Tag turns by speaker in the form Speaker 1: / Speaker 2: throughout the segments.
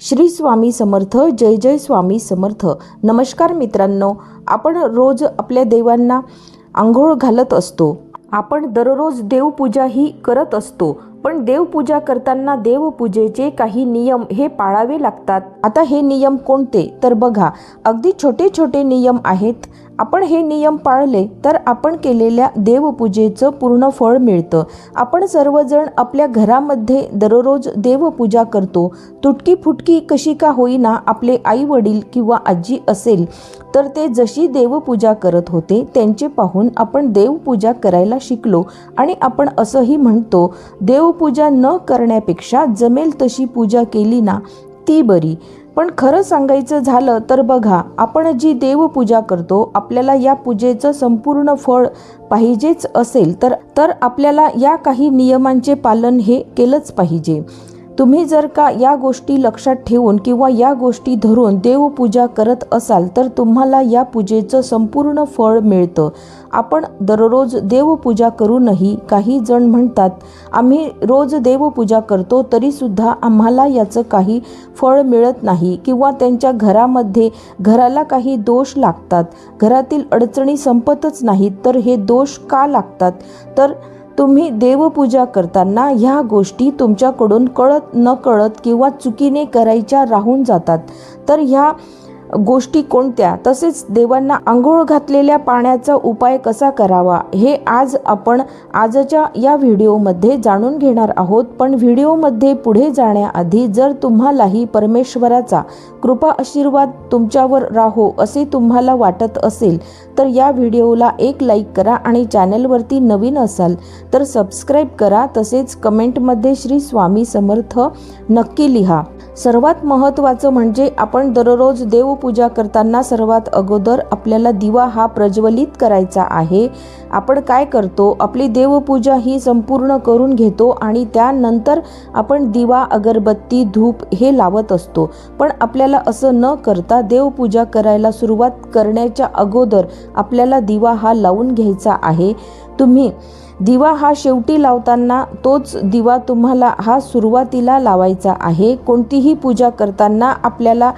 Speaker 1: श्री स्वामी समर्थ. जय जय स्वामी समर्थ. नमस्कार मित्रांनो, आपण रोज आपल्या देवांना आंघोळ घालत असतो. आपण दररोज देवपूजाही करत असतो, पण देवपूजा करताना देवपूजेचे काही नियम हे पाळावे लागतात. आता हे नियम कोणते तर बघा, अगदी छोटे छोटे नियम आहेत. आपण हे नियम पाळले तर आपण केलेल्या देवपूजेचं पूर्ण फळ मिळतं. आपण सर्वजण आपल्या घरामध्ये दररोज देवपूजा करतो. तुटकी फुटकी कशी का होईना, आपले आई वडील किंवा आजी असेल तर ते जशी देवपूजा करत होते त्यांचे पाहून आपण देवपूजा करायला शिकलो. आणि आपण असंही म्हणतो, देवपूजा न करण्यापेक्षा जमेल तशी पूजा केली ना ती बरी. पण खरं सांगायचं झालं तर बघा, आपण जी देवपूजा करतो, आपल्याला या पूजेचं संपूर्ण फळ पाहिजेच असेल तर आपल्याला या काही नियमांचे पालन हे केलंच पाहिजे. तुम्ही जर का या गोष्टी लक्षात ठेवून किंवा या गोष्टी धरून देवपूजा करत असाल तर तुम्हाला या पूजेचं संपूर्ण फळ मिळतं. आपण दररोज देवपूजा करूनही काही जण म्हणतात, आम्ही रोज देवपूजा करतो तरीसुद्धा आम्हाला याचं काही फळ मिळत नाही, किंवा त्यांच्या घराला काही दोष लागतात, घरातील अडचणी संपतच नाहीत. तर हे दोष का लागतात तर तुम्ही देवपूजा करताना ह्या गोष्टी तुमच्याकडून कळत नकळत किंवा चुकीने करायच्या राहून जातात. तर ह्या गोष्टी कोणत्या, तसेच देवांना आंघोळ घातलेल्या पाण्याचा उपाय कसा करावा हे आज आपण आजच्या या व्हिडिओमध्ये जाणून घेणार आहोत. पण व्हिडिओमध्ये पुढे जाण्याआधी जर तुम्हालाही परमेश्वराचा कृपा आशीर्वाद तुमच्यावर राहो असे तुम्हाला वाटत असेल तर या व्हिडिओला एक लाईक करा आणि चॅनलवरती नवीन असाल तर सबस्क्राईब करा. तसेच कमेंटमध्ये श्री स्वामी समर्थ नक्की लिहा. सर्वात महत्त्वाचं म्हणजे आपण दररोज देवपूजा करताना सर्वात अगोदर आपल्याला दिवा हा प्रज्वलित करायचा आहे. आपण काय करतो, आपली देवपूजा ही संपूर्ण करून घेतो आणि त्यानंतर आपण दिवा, अगरबत्ती, धूप हे लावत असतो. पण आपल्याला असं न करता देवपूजा करायला सुरुवात करण्याच्या अगोदर आपल्याला दिवा हा लावून घ्यायचा आहे. तुम्ही दिवा हा शेवटी लावताना तोच दिवा तुम्हाला हा सुरुवातीला लावायचा आहे. कोणतीही पूजा करताना आपल्याला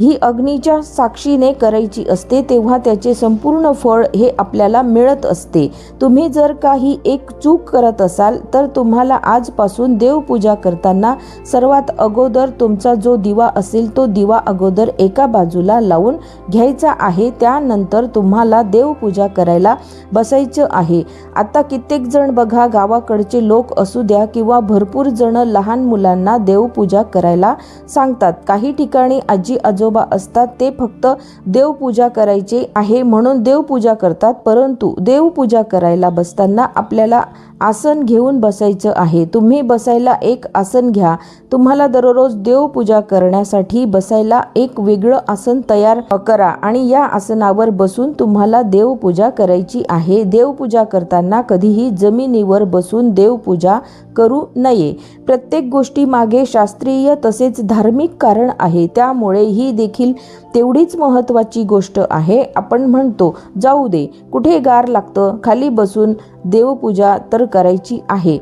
Speaker 1: ही अग्नीच्या साक्षीने करायची असते, तेव्हा त्याचे संपूर्ण फळ हे आपल्याला मिळत असते. तुम्ही जर काही एक चूक करत असाल तर तुम्हाला आजपासून देवपूजा करताना सर्वात अगोदर तुमचा जो दिवा असेल तो दिवा अगोदर एका बाजूला लावून घ्यायचा आहे. त्यानंतर तुम्हाला देवपूजा करायला बसायचं आहे. आता कित्येक जण बघा, गावाकडचे लोक असू द्या किंवा भरपूर जण लहान मुलांना देवपूजा करायला सांगतात. काही ठिकाणी आजी आजोबा असतात, ते फक्त देवपूजा करायचे आहे म्हणून देवपूजा करतात. परंतु देवपूजा करायला बसताना आपल्याला आसन घेऊन बसायचं आहे. तुम्ही बसायला एक आसन घ्या. तुम्हाला दररोज देवपूजा करण्यासाठी बसायला एक वेगळं आसन तयार करा आणि या आसनावर बसून तुम्हाला देवपूजा करायची आहे. देवपूजा करताना कधीही जमिनीवर बसून देवपूजा करू नये. प्रत्येक गोष्टी मागे शास्त्रीय तसेच धार्मिक कारण आहे, त्यामुळे ही देखील तेवढीच महत्त्वाची गोष्ट आहे. आपण म्हणतो जाऊ दे, कुठे गार लागतं, खाली बसून देवपूजा तर करायची आहे.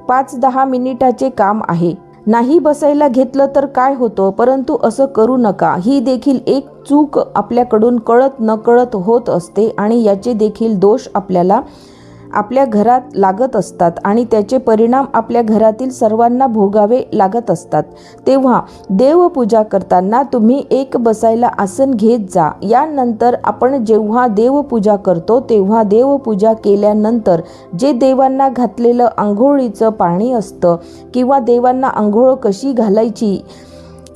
Speaker 1: 5-10 मिनिटाचे काम आहे. नाही बसायला घेतलं तर काय होतं, परंतु असं करू नका. ही देखील एक चूक आपल्याकडून कळत नकळत होत असते आणि याचे देखील दोष आपल्या घरात लागत असतात आणि त्याचे परिणाम आपल्या घरातील सर्वांना भोगावे लागत असतात. तेव्हा देवपूजा करताना तुम्ही एक बसायला आसन घेत जा. यानंतर आपण जेव्हा देवपूजा करतो तेव्हा देवपूजा केल्यानंतर जे देवांना घातलेलं आंघोळीचं पाणी असतं किंवा देवांना आंघोळ कशी घालायची,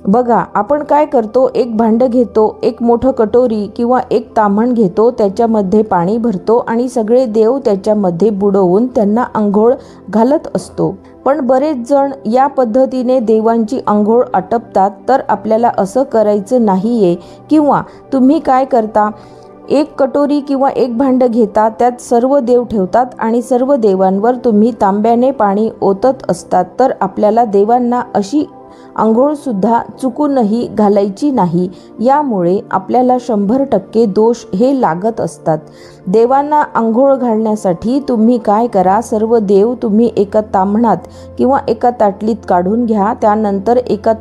Speaker 1: बघा आपण काय करतो, एक भांडं घेतो, एक मोठं कटोरी किंवा एक ताम्हण घेतो, त्याच्यामध्ये पाणी भरतो आणि सगळे देव त्याच्यामध्ये बुडवून त्यांना आंघोळ घालत असतो. पण बरेच जण या पद्धतीने देवांची आंघोळ आटपतात, तर आपल्याला असं करायचं नाहीये. किंवा तुम्ही काय करता, एक कटोरी किंवा एक भांडं घेता, त्यात सर्व देव ठेवतात आणि सर्व देवांवर तुम्ही तांब्याने पाणी ओतत असतात. तर आपल्याला देवांना अशी आंघोळसुद्धा चुकूनही घालायची नाही. यामुळे आपल्याला 100% दोष हे लागत असतात. देवांना आंघोळ घालण्यासाठी तुम्ही काय करा, सर्व देव तुम्ही एका ताम्हणात किंवा एका ताटलीत काढून घ्या. त्यानंतर एका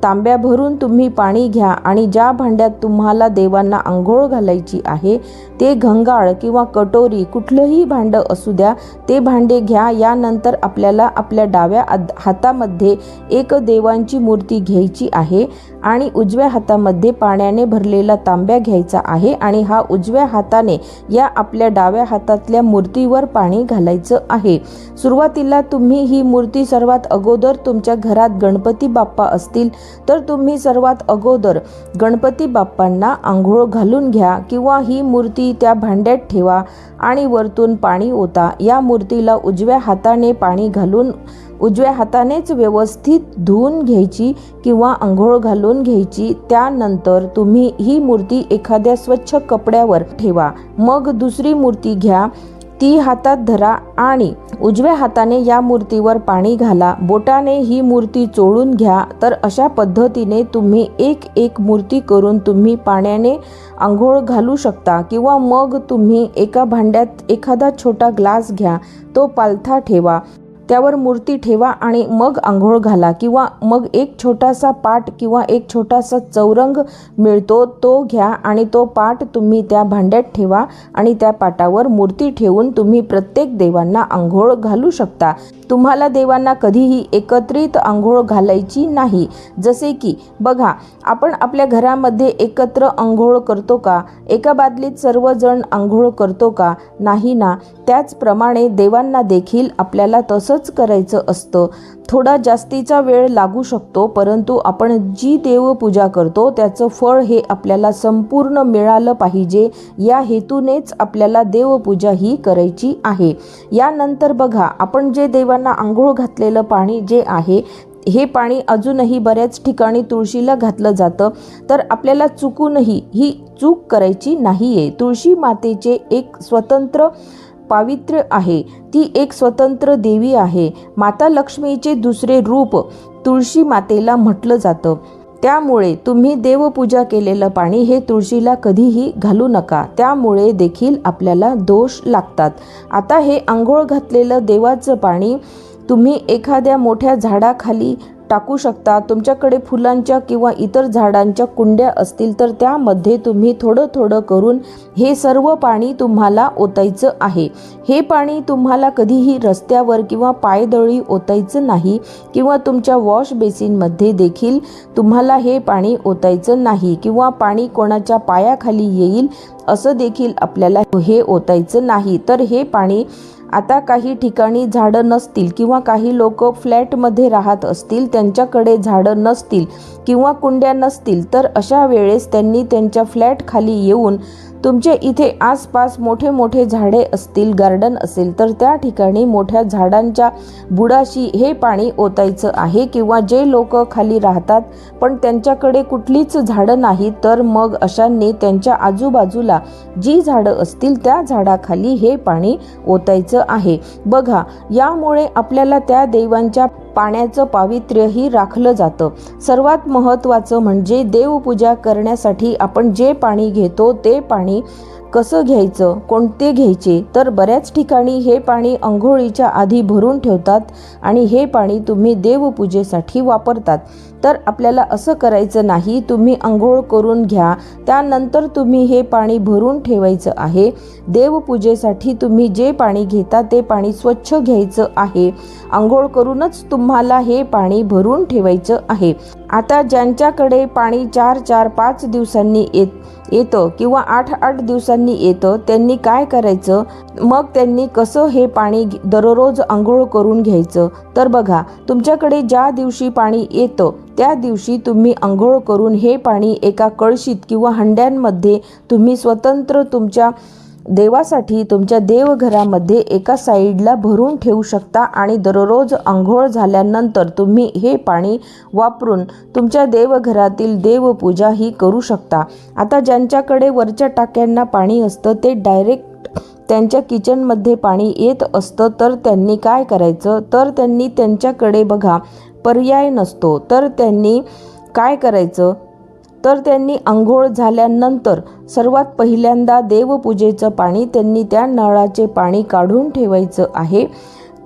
Speaker 1: तांब्या भरून तुम्ही पाणी घ्या आणि ज्या भांड्यात तुम्हाला देवांना आंघोळ घालायची आहे ते घंगाळ किंवा कटोरी कुठलंही भांडं असू द्या, ते भांडे घ्या. यानंतर आपल्याला आपल्या डाव्या हातामध्ये एक देवांची मूर्ती घ्यायची आहे आणि उजव्या हातामध्ये पाण्याने भरलेला तांब्या घ्यायचा आहे आणि हा उजव्या हाताने या आपल्या डाव्या हातातल्या मूर्तीवर पाणी घालायचं आहे. सुरुवातीला तुम्ही ही मूर्ती सर्वात अगोदर तुमच्या घरात गणपती बाप्पा असतील तर तुम्ही सर्वात अगोदर गणपती बाप्पांना आंघोळ घालून घ्या किंवा ही मूर्ती त्या भांड्यात ठेवा आणि वरतून पाणी ओता. या मूर्तीला उजव्या हाताने पाणी घालून उजव्या हातानेच व्यवस्थित धुवून घ्यायची किंवा आंघोळ घालून घ्यायची. त्यानंतर तुम्ही ही मूर्ती एखाद्या स्वच्छ कपड्यावर ठेवा. मग दुसरी मूर्ती घ्या, ती हातात धरा आणि उजव्या हाताने या मूर्तीवर पाणी घाला. बोटाने ही मूर्ती चोळून घ्या. तर अशा पद्धतीने तुम्ही एक एक मूर्ती करून तुम्ही पाण्याने आंघोळ घालू शकता किंवा मग तुम्ही एका भांड्यात एखादा छोटा ग्लास घ्या, तो पालथा ठेवा, त्यावर मूर्ती ठेवा आणि मग आंघोळ घाला. किंवा मग एक छोटासा पाट किंवा एक छोटासा चौरंग मिळतो, तो घ्या आणि तो पाट तुम्ही त्या भांड्यात ठेवा आणि त्या पाटावर मूर्ती ठेवून तुम्ही प्रत्येक देवांना आंघोळ घालू शकता. तुम्हाला देवांना कधीही एकत्रित आंघोळ घालायची नाही. जसे की बघा, आपण आपल्या घरामध्ये एकत्र आंघोळ करतो का? एका बादलीत सर्वजण आंघोळ करतो का? नाही ना. त्याचप्रमाणे देवांना देखील आपल्याला तसंच करायचं असतं. थोडा जास्तीचा वेळ लागू शकतो, परंतु आपण जी देवपूजा करतो त्याचं फळ हे आपल्याला संपूर्ण मिळालं पाहिजे, या हेतूनेच आपल्याला देवपूजा ही करायची आहे. यानंतर बघा, आपण जे देवांना आंघोळ घातलेलं पाणी जे आहे, हे पाणी अजूनही बऱ्याच ठिकाणी तुळशीला घातलं जातं. तर आपल्याला चुकूनही ही चूक करायची नाही आहे. तुळशी मातेचे एक स्वतंत्र पावित्र्य आहे, ती एक स्वतंत्र देवी आहे. माता लक्ष्मीचे दुसरे रूप तुळशी मातेला म्हटलं जातं. त्यामुळे तुम्ही देवपूजा केलेलं पाणी हे तुळशीला कधीही घालू नका, त्यामुळे देखील आपल्याला दोष लागतात. आता हे आंघोळ घातलेलं देवाचं पाणी तुम्ही एखाद्या मोठ्या झाडाखाली टाकू शकता. तुमच्याकडे फुलांच्या किंवा इतर झाडांच्या कुंड्या असतील तर त्यामध्ये तुम्ही थोडं थोडं करून हे सर्व पाणी तुम्हाला ओतायचं आहे. हे पाणी तुम्हाला कधीही रस्त्यावर किंवा पायदळी ओतायचं नाही किंवा तुमच्या वॉश बेसिनमध्ये देखील तुम्हाला हे पाणी ओतायचं नाही किंवा पाणी कोणाच्या पायाखाली येईल असं देखील आपल्याला हे ओतायचं नाही. तर हे पाणी आता काही ठिकाणी झाडं नसतील किंवा काही लोक फ्लॅटमध्ये राहत असतील, त्यांच्याकडे झाडं नसतील किंवा कुंड्या नसतील, तर अशा वेळेस त्यांनी त्यांच्या फ्लॅट खाली येऊन तुमच्या इथे आसपास मोठे मोठे झाडे असतील, गार्डन असेल तर त्या ठिकाणी मोठ्या झाडांच्या बुडाशी हे पाणी ओतायचं आहे. किंवा जे लोक खाली राहतात पण त्यांच्याकडे कुठलीच झाडं नाहीत, तर मग अशांनी त्यांच्या आजूबाजूला जी झाडं असतील त्या झाडाखाली हे पाणी ओतायचं आहे. बघा, यामुळे आपल्याला त्या देवांच्या पाण्याचं पावित्र्यही राखलं जातं. सर्वात महत्त्वाचं म्हणजे देवपूजा करण्यासाठी आपण जे पाणी घेतो ते पाणी कसं घ्यायचं, कोणते घ्यायचे, तर बऱ्याच ठिकाणी हे पाणी अंघोळीच्या आधी भरून ठेवतात आणि हे पाणी तुम्ही देवपूजेसाठी वापरतात. तर आपल्याला असं करायचं नाही. तुम्ही अंघोळ करून घ्या, त्यानंतर तुम्ही हे पाणी भरून ठेवायचं आहे. देवपूजेसाठी तुम्ही जे पाणी घेता ते पाणी स्वच्छ घ्यायचं आहे. अंघोळ करूनच तुम्हाला हे पाणी भरून ठेवायचं आहे. आता ज्यांच्याकडे पाणी 4-4-5 दिवसांनी येतं किंवा 8-8 दिवसांनी येतं, त्यांनी काय करायचं, मग त्यांनी कसं हे पाणी दररोज आंघोळ करून घ्यायचं. तर बघा, तुमच्याकडे ज्या दिवशी पाणी येतं त्या दिवशी तुम्ही आंघोळ करून हे पाणी एका कळशीत किंवा हंड्यांमध्ये तुम्ही स्वतंत्र तुमच्या देवासाठी तुमच्या देवघरामध्ये एका साईडला भरून ठेवू शकता आणि दररोज आंघोळ झाल्यानंतर तुम्ही हे पाणी वापरून तुमच्या देवघरातील देवपूजा ही करू शकता. आता ज्यांच्याकडे वरच्या टाक्यांना पाणी असतं, ते डायरेक्ट त्यांच्या किचनमध्ये पाणी येत असतं, तर त्यांनी काय करायचं, तर त्यांनी त्यांच्याकडे बघा पर्याय नसतो, तर त्यांनी काय करायचं, तर त्यांनी आंघोळ झाल्यानंतर सर्वात पहिल्यांदा देवपूजेचं पाणी त्यांनी त्या नळाचे पाणी काढून ठेवायचं आहे।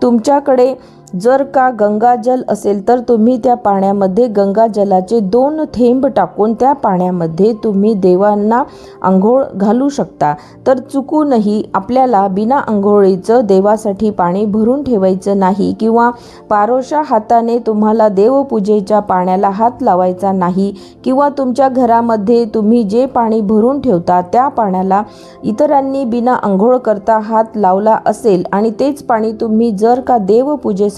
Speaker 1: तुमच्याकडे जर का गंगाजल असेल तर तुम्ही त्या पाण्यामध्ये गंगाजलाचे 2 थेंब टाकून त्या पाण्यामध्ये तुम्ही देवांना आंघोळ घालू शकता। तर चुकूनही आपल्याला बिना आंघोळीचं देवासाठी पाणी भरून ठेवायचं नाही किंवा पारोशा हाताने तुम्हाला देवपूजेच्या पाण्याला हात लावायचा नाही किंवा तुमच्या घरामध्ये तुम्ही जे पाणी भरून ठेवता त्या पाण्याला इतरांनी बिना आंघोळ करता हात लावला असेल आणि तेच पाणी तुम्ही जर का देवपूजेसाठी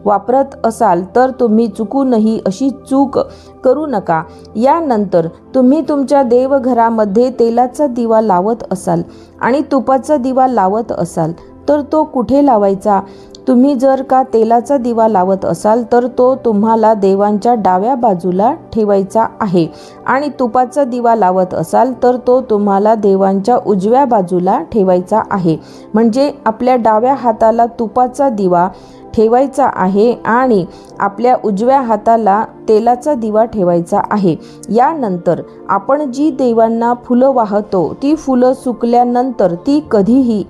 Speaker 1: वापरत असाल तर तुम्ही चुकूनही अशी चूक करू नका। यानंतर तुम्ही तुमच्या देवघरामध्ये तेलाचा दिवा लावत असाल आणि तुपाचा दिवा लावत असाल तर तो कुठे लावायचा? तुम्ही जर का तेलाचा दिवा लावत असाल तर तो तुम्हाला देवांच्या डाव्या बाजूला ठेवायचा आहे आणि तुपाचा दिवा लावत असाल तर तो तुम्हाला देवांच्या उजव्या बाजूला ठेवायचा आहे। म्हणजे आपल्या डाव्या हाताला तुपाचा दिवा ठेवायचा आहे आणि आपल्या उजव्या हाताला तेलाचा दिवा ठेवायचा आहे। यानंतर आपण जी देवांना फुलं वाहतो ती फुलं सुकल्यानंतर ती कधीही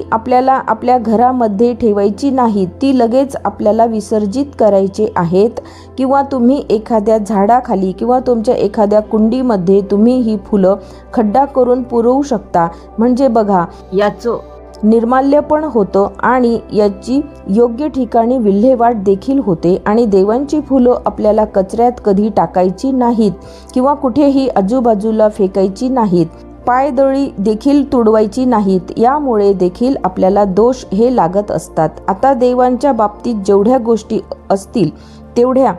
Speaker 1: आपल्याला आपल्या घरामध्ये ठेवायची नाहीत, ती लगेच आपल्याला विसर्जित करायचे आहेत किंवा तुम्ही एखाद्या झाडाखाली किंवा तुमच्या एखाद्या कुंडीमध्ये तुम्ही ही फुलं खड्डा करून पुरवू शकता। म्हणजे बघा याचं निर्माल्य पण होतं आणि याची योग्य ठिकाणी विल्हेवाट देखील होते आणि देवांची फुलं आपल्याला कचऱ्यात कधी टाकायची नाहीत किंवा कुठेही आजूबाजूला फेकायची नाहीत, पायदळी देखील तुडवायची नाहीत, यामुळे देखील आपल्याला दोष हे लागत असतात। आता देवांच्या बाबतीत जेवढ्या गोष्टी असतील तेवढ्या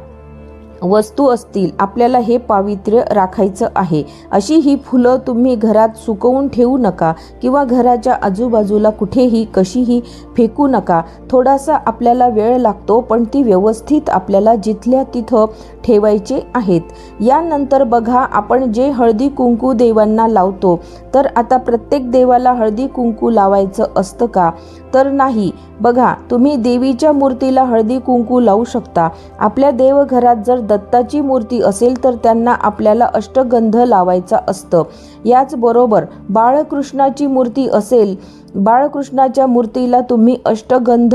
Speaker 1: वस्तू असतील आपल्याला हे पावित्र्य राखायचं आहे। अशी ही फुलं तुम्ही घरात सुकवून ठेवू नका किंवा घराच्या आजूबाजूला कुठेही कशीही फेकू नका। थोडासा आपल्याला वेळ लागतो पण ती व्यवस्थित आपल्याला जिथल्या तिथं ठेवायचे आहेत। यानंतर बघा आपण जे हळदी कुंकू देवांना लावतो तर आता प्रत्येक देवाला हळदी कुंकू लावायचं असतं का? तर नाही। बघा तुम्ही देवीच्या मूर्तीला हळदी कुंकू लावू शकता। आपल्या देवघरात जर दत्ताची मूर्ती असेल तर त्यांना आपल्याला अष्टगंध लावायचा असतं। याचबरोबर बाळकृष्णाची मूर्ती असेल, बाळकृष्णाच्या मूर्तीला तुम्ही अष्टगंध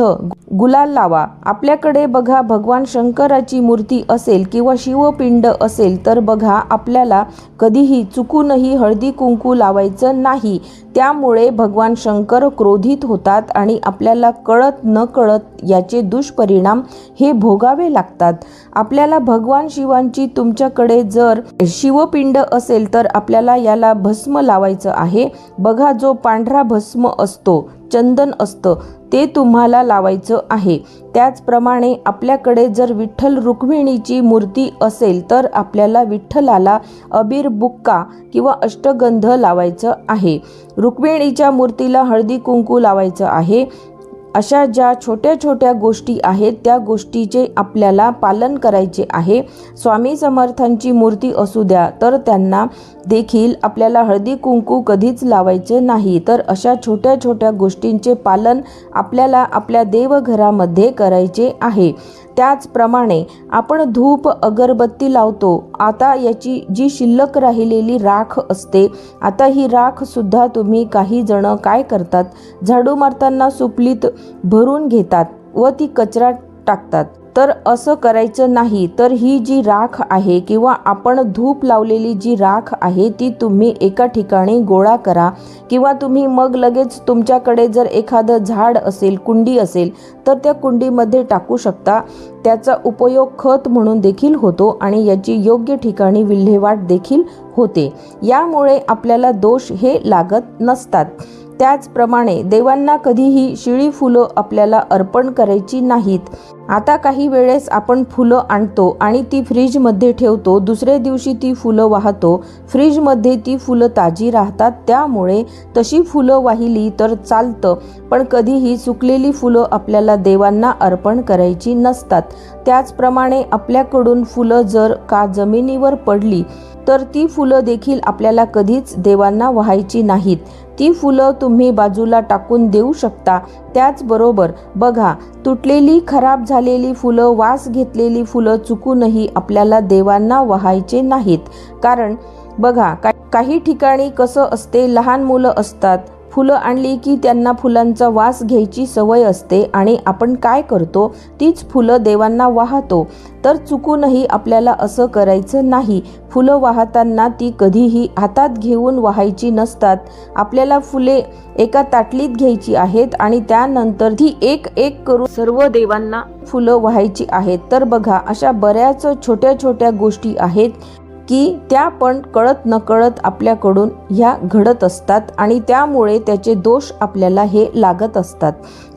Speaker 1: गुलाल लावा। आपल्याकडे बघा भगवान शंकराची मूर्ती असेल किंवा शिवपिंड असेल तर बघा आपल्याला कधीही चुकूनही हळदी कुंकू लावायचं नाही, त्यामुळे भगवान शंकर क्रोधित होतात आणि आपल्याला कळत न कळत याचे दुष्परिणाम हे भोगावे लागतात। आपल्याला भगवान शिवांची तुमच्याकडे जर शिवपिंड असेल तर आपल्याला याला भस्म लावायचं आहे। बघा जो पांढरा भस्म असतो, चंदन असतं, ते तुम्हाला लावायचं आहे। त्याचप्रमाणे आपल्याकडे जर विठ्ठल रुक्मिणीची मूर्ती असेल तर आपल्याला विठ्ठलाला अबीर बुक्का किंवा अष्टगंध लावायचं आहे। रुक्मिणीच्या मूर्तीला हळदी कुंकू लावायचं आहे। अशा ज्या छोट्या छोट्या गोष्टी आहेत त्या गोष्टीचे आपल्याला पालन करायचे आहे। स्वामी समर्थांची मूर्ती असू द्या तर त्यांना देखील आपल्याला हळदी कुंकू कधीच लावायचे नाही। तर अशा छोट्या छोट्या गोष्टींचे पालन आपल्याला आपल्या देवघरामध्ये करायचे आहे। त्याचप्रमाणे आपण धूप अगरबत्ती लावतो। आता याची जी शिल्लक राहिलेली राख असते, आता ही राख सुद्धा तुम्ही काही जण काय करतात, झाडू मारताना सुपलीत भरून घेतात व ती कचऱ्यात टाकतात। तर असं करायचं नाही। तर ही जी राख आहे किंवा आपण धूप लावलेली जी राख आहे ती तुम्ही एका ठिकाणी गोळा करा किंवा तुम्ही मग लगेच तुमच्याकडे जर एखादं झाड असेल, कुंडी असेल तर त्या कुंडीमध्ये टाकू शकता। त्याचा उपयोग खत म्हणून देखील होतो आणि याची योग्य ठिकाणी विल्हेवाट देखील होते। यामुळे आपल्याला दोष हे लागत नसतात। त्याचप्रमाणे देवांना कधीही शिळी फुलं आपल्याला अर्पण करायची नाहीत। आता काही वेळेस आपण फुलं आणतो आणि ती फ्रीजमध्ये ठेवतो, दुसऱ्या दिवशी ती फुलं वाहतो, फ्रीजमध्ये ती फुलं ताजी राहतात, त्यामुळे तशी फुलं वाहिली तर चालतं, पण कधीही सुकलेली फुलं आपल्याला देवांना अर्पण करायची नसतात। त्याचप्रमाणे आपल्याकडून फुलं जर का जमिनीवर पडली तर ती फुलं देखील आपल्याला कधीच देवांना वाहायची नाहीत, ती फुलं तुम्ही बाजूला टाकून देऊ शकता। त्याचबरोबर बघा तुटलेली खराब झाली झालेली फुलं, वास घेतलेली फुलं चुकूनही आपल्याला देवांना वाहायचे नाहीत. कारण बघा, काही ठिकाणी कसं असते, लहान मुलं असतात, फुलं आणली की त्यांना फुलांचा वास घ्यायची सवय असते आणि आपण काय करतो, तीच फुलं देवांना वाहतो. तर चुकूनही आपल्याला असं करायचं नाही. फुलं वाहताना ती कधीही हातात घेऊन वाहायची नसतात. आपल्याला फुले एका ताटलीत घ्यायची आहेत आणि त्यानंतर ती एक एक करून सर्व देवांना फुलं वाहायची आहेत. तर बघा, अशा बऱ्याच छोट्या छोट्या गोष्टी आहेत की त्या पण कळत नकळत आपल्याकडून ह्या घडत असतात आणि त्यामुळे त्याचे दोष आपल्याला हे लागत असतात.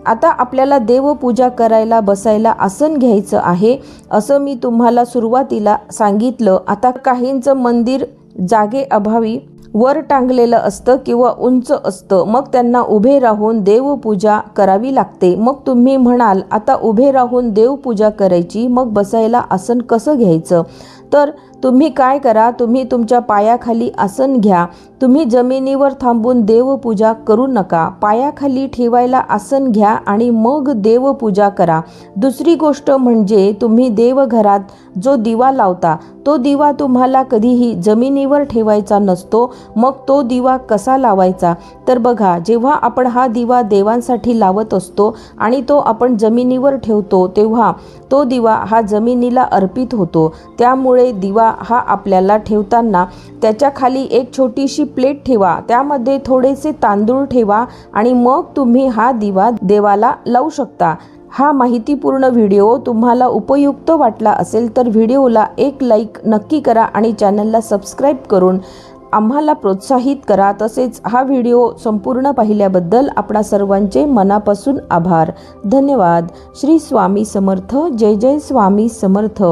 Speaker 1: आता आपल्याला देवपूजा करायला बसायला आसन घ्यायचं आहे, असं मी तुम्हाला सुरुवातीला सांगितलं. आता काहींचं मंदिर जागेअभावी वर टांगलेलं असतं किंवा उंच असतं, मग त्यांना उभे राहून देवपूजा करावी लागते. मग तुम्ही म्हणाल, आता उभे राहून देवपूजा करायची, मग बसायला आसन कसं घ्यायचं? तर तुम्ही काय करा, तुम्ही तुमच्या पायाखाली आसन घ्या. तुम्ही जमिनीवर थांबून देवपूजा करू नका. पायाखाली ठेवायला आसन घ्या आणि मग देवपूजा करा. दुसरी गोष्ट म्हणजे तुम्ही देवघरात जो दिवा लावता, तो दिवा तुम्हाला कधीही जमिनीवर ठेवायचा नसतो. मग तो दिवा कसा लावायचा? तर बघा, जेव्हा आपण हा दिवा देवांसाठी लावत असतो आणि तो आपण जमिनीवर ठेवतो, तेव्हा तो दिवा हा जमिनीला अर्पित होतो. त्यामुळे दिवा हा आपल्याला ठेवताना त्याच्या खाली एक छोटीशी प्लेट ठेवा, त्यामध्ये थोडेसे तांदूळ ठेवा आणि मग तुम्ही हा दिवा देवाला लावू शकता. हा माहितीपूर्ण व्हिडिओ तुम्हाला उपयुक्त वाटला असेल तर व्हिडिओला एक लाईक नक्की करा आणि चॅनलला सबस्क्राईब करून आम्हाला प्रोत्साहित करा. तसेच हा व्हिडिओ संपूर्ण पाहिल्याबद्दल आपणा सर्वांचे मनापासून आभार. धन्यवाद. श्री स्वामी समर्थ. जय जय स्वामी समर्थ.